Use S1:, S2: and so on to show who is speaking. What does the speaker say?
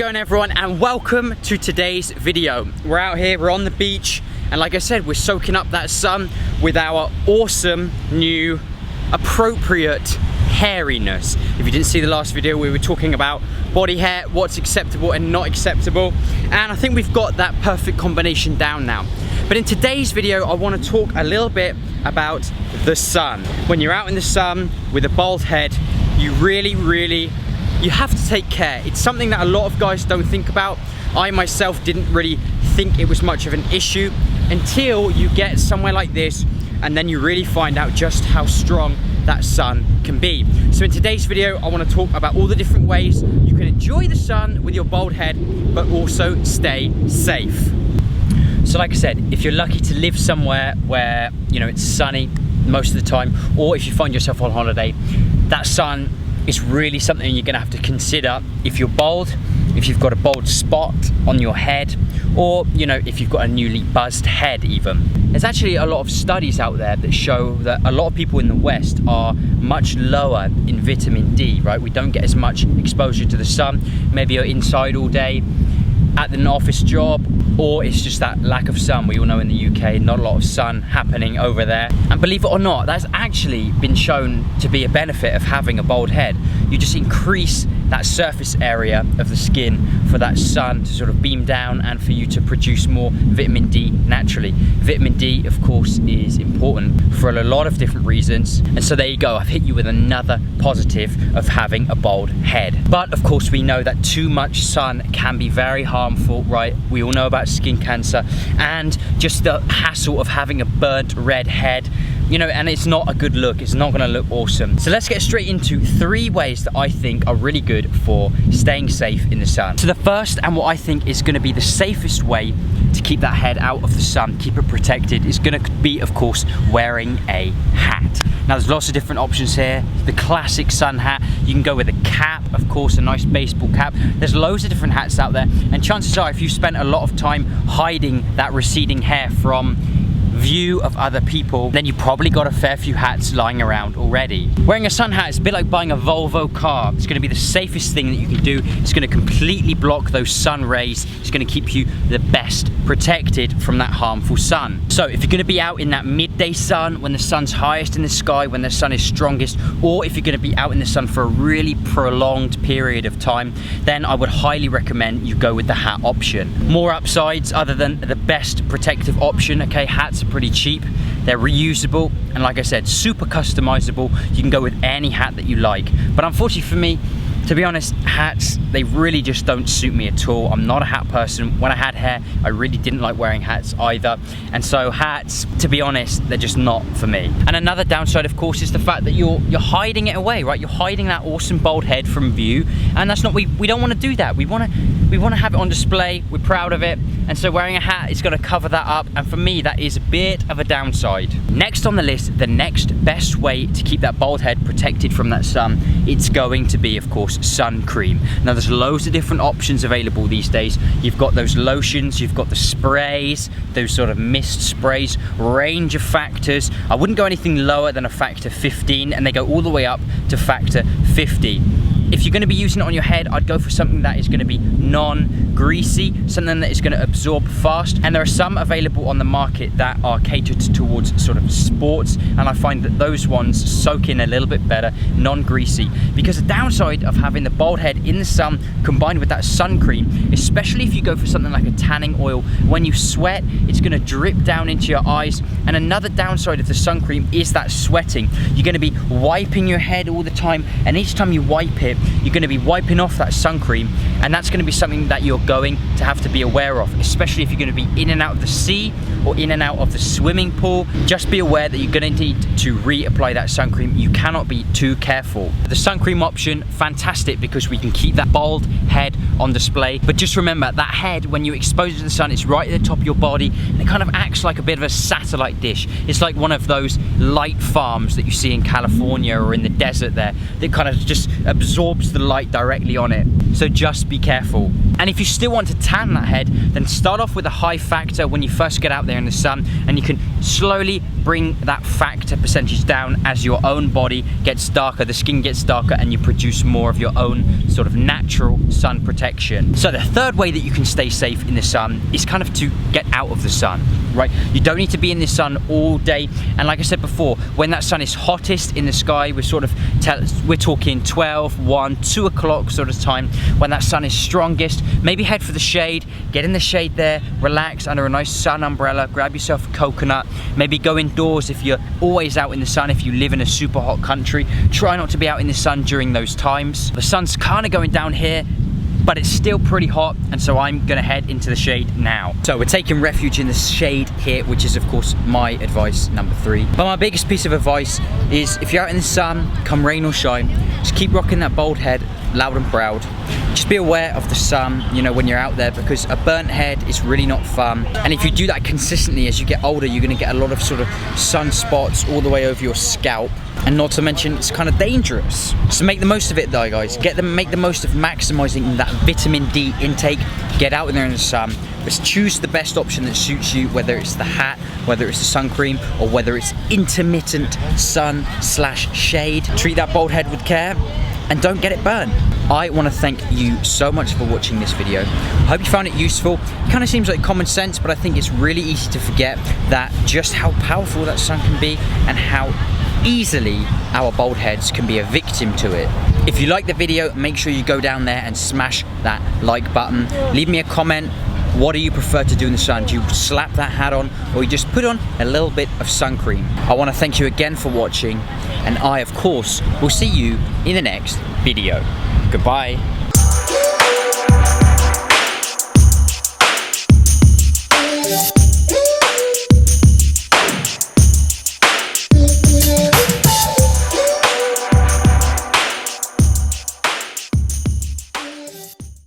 S1: going everyone, and welcome to today's video. We're out here, we're on the beach, and like I said, we're soaking up that sun with our awesome new appropriate hairiness. If you didn't see the last video, we were talking about body hair, what's acceptable and not acceptable, and I think we've got that perfect combination down now. But in today's video, I want to talk a little bit about the sun. When you're out in the sun with a bald head, you you have to take care. It's something that a lot of guys don't think about. I myself didn't really think it was much of an issue until you get somewhere like this, and then you really find out just how strong that sun can be. So in today's video, I want to talk about all the different ways you can enjoy the sun with your bald head, but also stay safe. So like I said, if you're lucky to live somewhere where, you know, it's sunny most of the time, or if you find yourself on holiday, that sun is really something you're gonna have to consider if you're bald, if you've got a bald spot on your head, or, you know, if you've got a newly buzzed head even. There's actually a lot of studies out there that show that a lot of people in the West are much lower in vitamin D, right? We don't get as much exposure to the sun. Maybe you're inside all day at an office job, or it's just that lack of sun. We all know in the UK, not a lot of sun happening over there. And believe it or not, that's actually been shown to be a benefit of having a bald head. You just increase that surface area of the skin for that sun to sort of beam down and for you to produce more vitamin D naturally. Vitamin D, of course, is important for a lot of different reasons. And so there you go, I've hit you with another positive of having a bald head. But of course, we know that too much sun can be very harmful, right? We all know about skin cancer and just the hassle of having a burnt red head. You know, and it's not a good look. It's not gonna look awesome. So let's get straight into 3 ways that I think are really good for staying safe in the sun. So the first, and what I think is gonna be the safest way to keep that head out of the sun, keep it protected, is gonna be, of course, wearing a hat. Now there's lots of different options here. The classic sun hat, you can go with a cap, of course, a nice baseball cap. There's loads of different hats out there, and chances are if you spent a lot of time hiding that receding hair from view of other people, then you probably got a fair few hats lying around already. Wearing a sun hat is a bit like buying a Volvo car. It's gonna be the safest thing that you can do. It's gonna completely block those sun rays. It's gonna keep you the best protected from that harmful sun. So if you're gonna be out in that midday sun, when the sun's highest in the sky, when the sun is strongest, or if you're gonna be out in the sun for a really prolonged period of time, then I would highly recommend you go with the hat option. More upsides other than the best protective option. Okay, hats are pretty cheap, they're reusable, and like I said, super customizable. You can go with any hat that you like. But unfortunately for me, to be honest, hats, they really just don't suit me at all. I'm not a hat person. When I had hair, I really didn't like wearing hats either. And so hats, to be honest, they're just not for me. And another downside, of course, is the fact that you're hiding it away, right? You're hiding that awesome bald head from view, and that's not, we don't want to do that. We want to have it on display. We're proud of it. And so wearing a hat is going to cover that up, and for me, that is a bit of a downside. Next on the list, the next best way to keep that bald head protected from that sun, it's going to be, of course, sun cream. Now there's loads of different options available these days. You've got those lotions, you've got the sprays, those sort of mist sprays, range of factors. I wouldn't go anything lower than a factor 15, and they go all the way up to factor 50. If you're going to be using it on your head, I'd go for something that is going to be non-greasy, something that is going to absorb fast. And there are some available on the market that are catered towards sort of sports, and I find that those ones soak in a little bit better, non-greasy. Because the downside of having the bald head in the sun combined with that sun cream, especially if you go for something like a tanning oil, when you sweat, it's going to drip down into your eyes. And another downside of the sun cream is that sweating. You're going to be wiping your head all the time, and each time you wipe it, you're going to be wiping off that sun cream, and that's going to be something that you're going to have to be aware of, especially if you're going to be in and out of the sea or in and out of the swimming pool. Just be aware that you're going to need to reapply that sun cream. You cannot be too careful. The sun cream option, fantastic, because we can keep that bald head on display. But just remember, that head, when you expose it to the sun, it's right at the top of your body, and it kind of acts like a bit of a satellite dish. It's like one of those light farms that you see in California or in the desert there, that kind of just absorb absorbs the light directly on it. So just be careful. And if you still want to tan that head, then start off with a high factor when you first get out there in the sun, and you can slowly bring that factor percentage down as your own body gets darker, the skin gets darker, and you produce more of your own sort of natural sun protection. So the third way that you can stay safe in the sun is kind of to get out of the sun, right? You don't need to be in the sun all day. And like I said before, when that sun is hottest in the sky, we're talking 12, 1, 2 o'clock sort of time, when that sun is strongest, maybe head for the shade, get in the shade there, relax under a nice sun umbrella, grab yourself a coconut, maybe go indoors if you're always out in the sun. If you live in a super hot country, try not to be out in the sun during those times. The sun's kind of going down here, but it's still pretty hot, and so I'm gonna head into the shade now. So we're taking refuge in the shade here, which is of course my advice number 3. But my biggest piece of advice is, if you're out in the sun, come rain or shine, just keep rocking that bald head loud and proud. Just be aware of the sun, you know, when you're out there, because a burnt head is really not fun. And if you do that consistently as you get older, you're gonna get a lot of sort of sunspots all the way over your scalp. And not to mention, it's kind of dangerous. So make the most of it though, guys. Make the most of maximizing that vitamin D intake. Get out there in the sun. Just choose the best option that suits you, whether it's the hat, whether it's the sun cream, or whether it's intermittent sun/shade. Treat that bald head with care, and don't get it burned. I want to thank you so much for watching this video. I hope you found it useful. It kind of seems like common sense, but I think it's really easy to forget that just how powerful that sun can be, and how easily our bald heads can be a victim to it. If you like the video, make sure you go down there and smash that like button. Leave me a comment. What do you prefer to do in the sun? Do you slap that hat on, or you just put on a little bit of sun cream? I want to thank you again for watching, and I, of course, will see you in the next video. Goodbye.